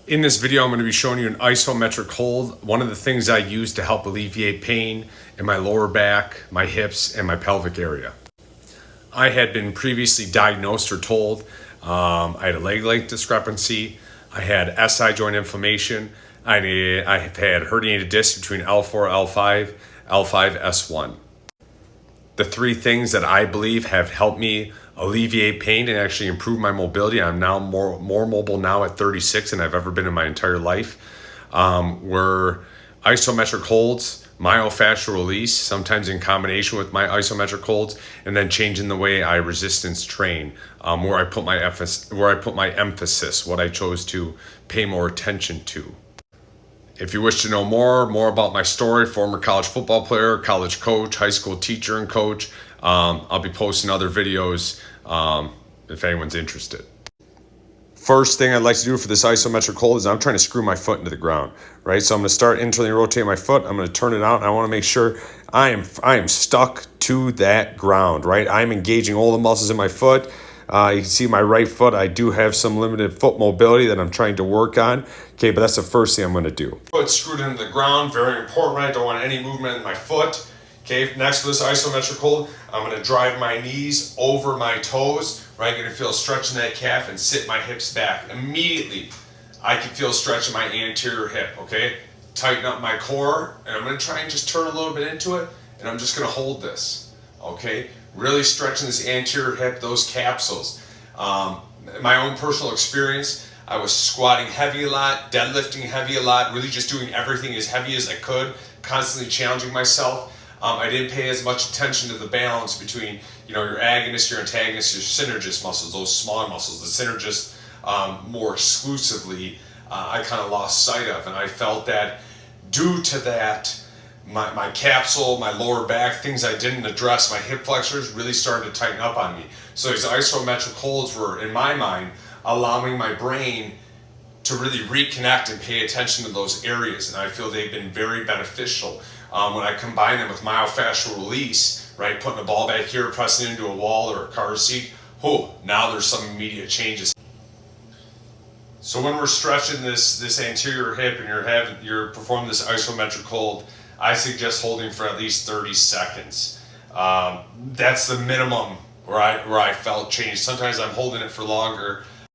In this video, I'm going to be showing you an isometric hold. One of the things I use to help alleviate pain in my lower back, my hips, and my pelvic area. I had been previously diagnosed or told I had a leg length discrepancy. I had SI joint inflammation. I have had herniated discs between L4, L5, L5, S1. The three things that I believe have helped me alleviate pain and actually improve my mobility. I'm now more mobile now at 36 than I've ever been in my entire life. Were isometric holds, myofascial release, sometimes in combination with my isometric holds, and then changing the way I resistance train, where I put my emphasis, what I chose to pay more attention to. If you wish to know more about my story, former college football player, college coach, high school teacher and coach, I'll be posting other videos if anyone's interested. First thing I'd like to do for this isometric hold is I'm trying to screw my foot into the ground, right? So I'm going to start internally rotating my foot. I'm going to turn it out, and I want to make sure I am stuck to that ground, right? I'm engaging all the muscles in my foot. You can see my right foot, I do have some limited foot mobility that I'm trying to work on. Okay, but that's the first thing I'm going to do. Foot screwed into the ground, very important, right? I don't want any movement in my foot. Okay, next to this isometric hold, I'm going to drive my knees over my toes, right? Going to feel a stretch in that calf and sit my hips back. Immediately, I can feel a stretch in my anterior hip, okay? Tighten up my core, and I'm going to try and just turn a little bit into it, and I'm just going to hold this, okay? Really stretching this anterior hip, those capsules. My own personal experience, I was squatting heavy a lot, deadlifting heavy a lot, really just doing everything as heavy as I could, constantly challenging myself. I didn't pay as much attention to the balance between, your agonist, your antagonist, your synergist muscles, those small muscles. The synergist more exclusively, I kind of lost sight of, and I felt that due to that, my capsule, my lower back, things I didn't address, my hip flexors really started to tighten up on me. So these isometric holds were, in my mind, allowing my brain to really reconnect and pay attention to those areas. And I feel they've been very beneficial. When I combine them with myofascial release, right, putting a ball back here, pressing into a wall or a car seat, now there's some immediate changes. So when we're stretching this anterior hip and you're performing this isometric hold, I suggest holding for at least 30 seconds. That's the minimum where I felt change. Sometimes I'm holding it for longer.